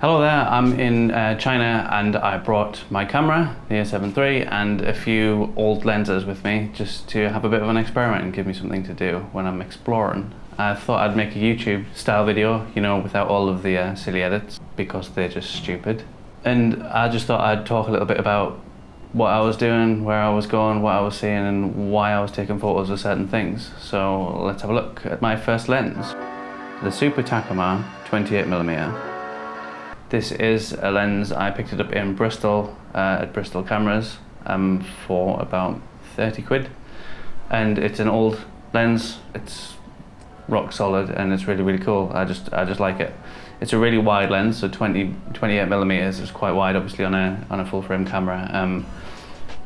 Hello there, I'm in China and I brought my camera, the A7 III, and a few old lenses with me just to have a bit of an experiment and give me something to do when I'm exploring. I thought I'd make a YouTube style video, you know, without all of the silly edits because they're just stupid. And I just thought I'd talk a little bit about what I was doing, where I was going, what I was seeing and why I was taking photos of certain things. So let's have a look at my first lens. The Super Takumar 28mm. This is a lens, I picked it up in Bristol, at Bristol Cameras, for about 30 quid. And it's an old lens, it's rock solid and it's really, really cool. I just like it. It's a really wide lens, so 28mm is quite wide obviously on a full frame camera.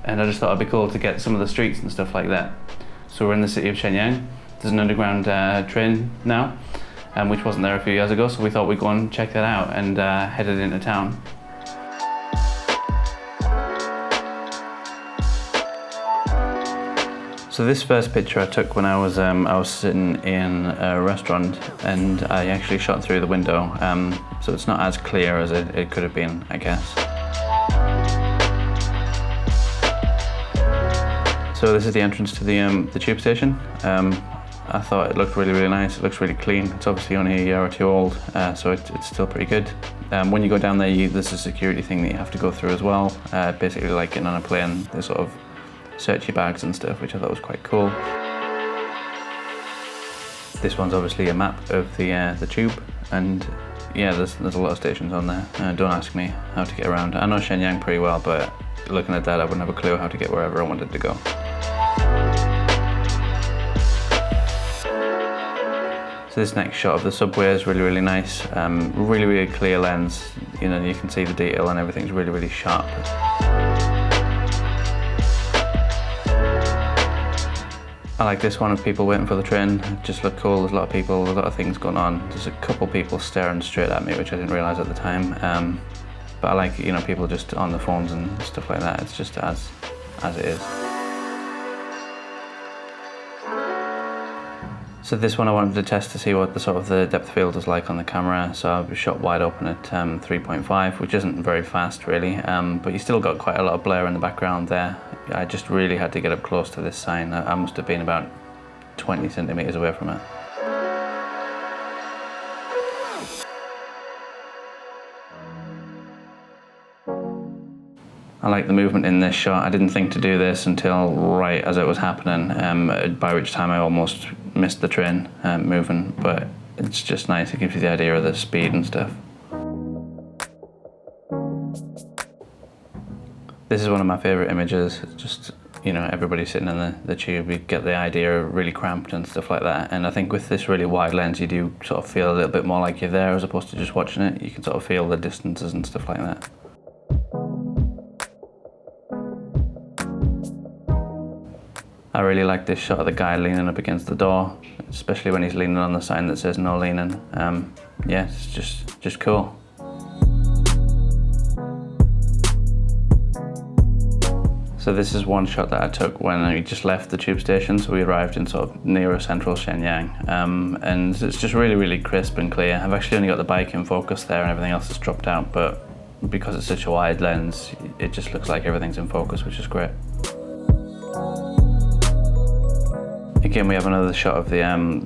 And I just thought it'd be cool to get some of the streets and stuff like that. So we're in the city of Shenyang. There's an underground train now. Which wasn't there a few years ago, so we thought we'd go and check that out and headed into town. So this first picture I took when I was sitting in a restaurant and I actually shot through the window, so it's not as clear as it could have been, I guess. So this is the entrance to the tube station. I thought it looked really, really nice. It looks really clean. It's obviously only a year or two old, so it's still pretty good. When you go down there, there's a security thing that you have to go through as well. Basically like getting on a plane, they sort of search your bags and stuff, which I thought was quite cool. This one's obviously a map of the tube, and yeah, there's a lot of stations on there. Don't ask me how to get around. I know Shenyang pretty well, but looking at that, I wouldn't have a clue how to get wherever I wanted to go. So this next shot of the subway is really, really nice. Really, really clear lens. You know, you can see the detail and everything's really, really sharp. I like this one of people waiting for the train. It just looked cool. There's a lot of people, a lot of things going on. There's a couple people staring straight at me, which I didn't realise at the time. But I like, you know, people just on the phones and stuff like that. It's just as it is. So this one I wanted to test to see what the sort of the depth of field is like on the camera. So I shot wide open at 3.5, which isn't very fast really, but you still got quite a lot of blur in the background there. I just really had to get up close to this sign. I must have been about 20 centimeters away from it. I like the movement in this shot. I didn't think to do this until right as it was happening, by which time I almost missed the train moving, but it's just nice. It gives you the idea of the speed and stuff. This is one of my favourite images. It's just, you know, everybody sitting in the tube, you get the idea of really cramped and stuff like that. And I think with this really wide lens, you do sort of feel a little bit more like you're there as opposed to just watching it. You can sort of feel the distances and stuff like that. I really like this shot of the guy leaning up against the door, especially when he's leaning on the sign that says no leaning. Yeah, it's just cool. So this is one shot that I took when I just left the tube station, so we arrived in sort of nearer central Shenyang. And it's just really, really crisp and clear. I've actually only got the bike in focus there and everything else is dropped out, but because it's such a wide lens, it just looks like everything's in focus, which is great. Again, we have another shot of the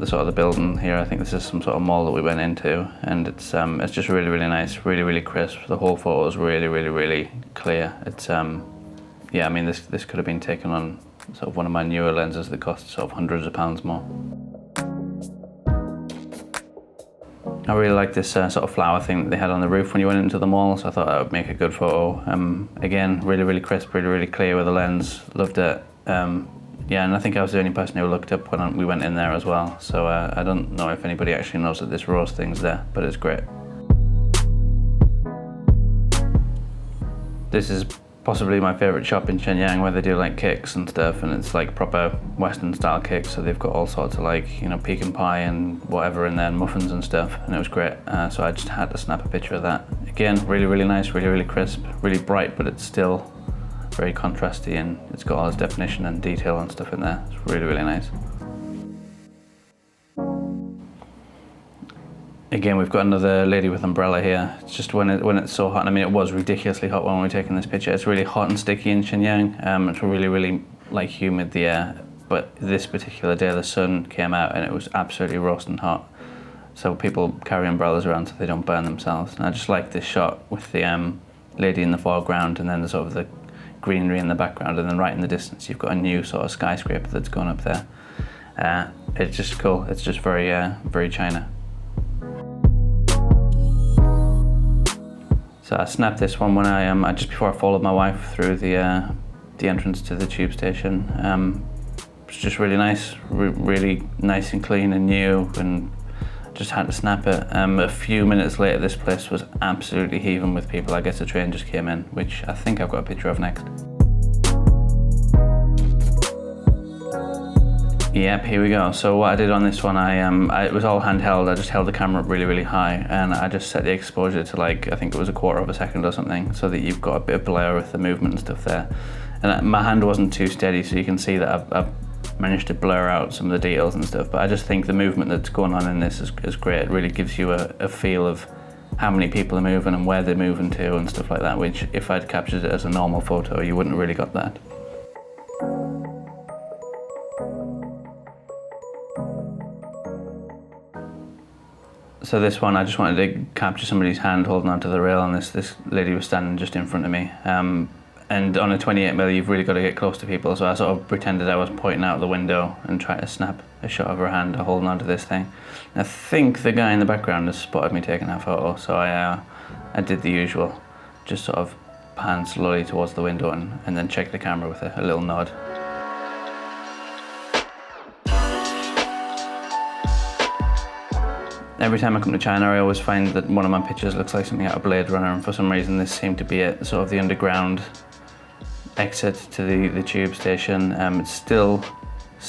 sort of the building here. I think this is some sort of mall that we went into, and it's just really, really nice, really, really crisp. The whole photo is really, really, really clear. It's yeah, I mean this could have been taken on sort of one of my newer lenses that cost sort of hundreds of pounds more. I really like this sort of flower thing that they had on the roof when you went into the mall, so I thought that would make a good photo. Again, really, really crisp, really, really clear with the lens. Loved it. Yeah, and I think I was the only person who looked up when we went in there as well. So I don't know if anybody actually knows that this rose thing's there, but it's great. This is possibly my favourite shop in Shenyang, where they do like cakes and stuff, and it's like proper Western style cakes. So they've got all sorts of like, you know, pecan pie and whatever in there, and muffins and stuff, and it was great. So I just had to snap a picture of that. Again, really, really nice, really, really crisp, really bright, but it's still very contrasty, and it's got all its definition and detail and stuff in there. It's really, really nice. Again, we've got another lady with umbrella here. It's just when it's so hot, and I mean it was ridiculously hot when we were taking this picture. It's really hot and sticky in Shenyang. It's really like humid, the air. But this particular day the sun came out and it was absolutely roasting hot. So people carry umbrellas around so they don't burn themselves. And I just like this shot with the lady in the foreground and then the sort of the greenery in the background, and then right in the distance you've got a new sort of skyscraper that's going up there. It's just cool. It's just very China. So I snapped this one when I just before I followed my wife through the entrance to the tube station. It's just really nice, really nice and clean and new, and just had to snap it. A few minutes later, this place was absolutely heaving with people. I guess a train just came in, which I think I've got a picture of next. Yep, here we go. So what I did on this one, it was all handheld. I just held the camera up really high, and I just set the exposure to like, I think it was 1/4 second or something, so that you've got a bit of blur with the movement and stuff there. And my hand wasn't too steady, so you can see that I've managed to blur out some of the details and stuff. But I just think the movement that's going on in this is great. It really gives you a feel of how many people are moving and where they're moving to and stuff like that, which if I'd captured it as a normal photo, you wouldn't really got that. So this one, I just wanted to capture somebody's hand holding onto the rail, and this lady was standing just in front of me. And on a 28mm, you've really got to get close to people, so I sort of pretended I was pointing out the window and tried to snap a shot of her hand holding onto this thing. And I think the guy in the background has spotted me taking that photo, so I did the usual, just sort of pan slowly towards the window and then check the camera with a little nod. Every time I come to China, I always find that one of my pictures looks like something out of Blade Runner, and for some reason this seemed to be it, sort of the underground exit to the tube station. It's still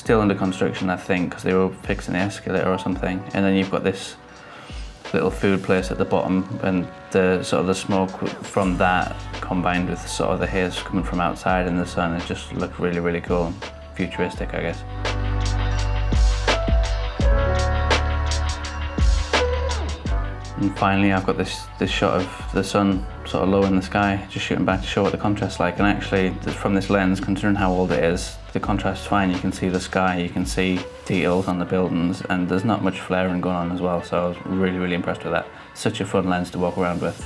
under construction, I think, because they were fixing the escalator or something. And then you've got this little food place at the bottom, and the sort of the smoke from that combined with sort of the haze coming from outside in the sun, it just looked really cool, futuristic, I guess. And finally I've got this shot of the sun sort of low in the sky, just shooting back to show what the contrast's like. And actually, from this lens, considering how old it is, the contrast's fine. You can see the sky, you can see details on the buildings, and there's not much flaring going on as well. So I was really impressed with that. Such a fun lens to walk around with.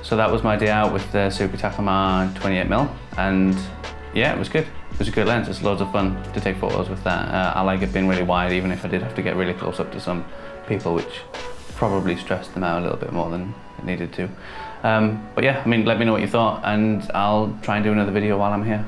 So that was my day out with the Super Takumar 28mm, and yeah, it was good. It was a good lens. It's loads of fun to take photos with that. I like it being really wide, even if I did have to get really close up to some people, which probably stressed them out a little bit more than it needed to. But yeah, I mean, let me know what you thought, and I'll try and do another video while I'm here.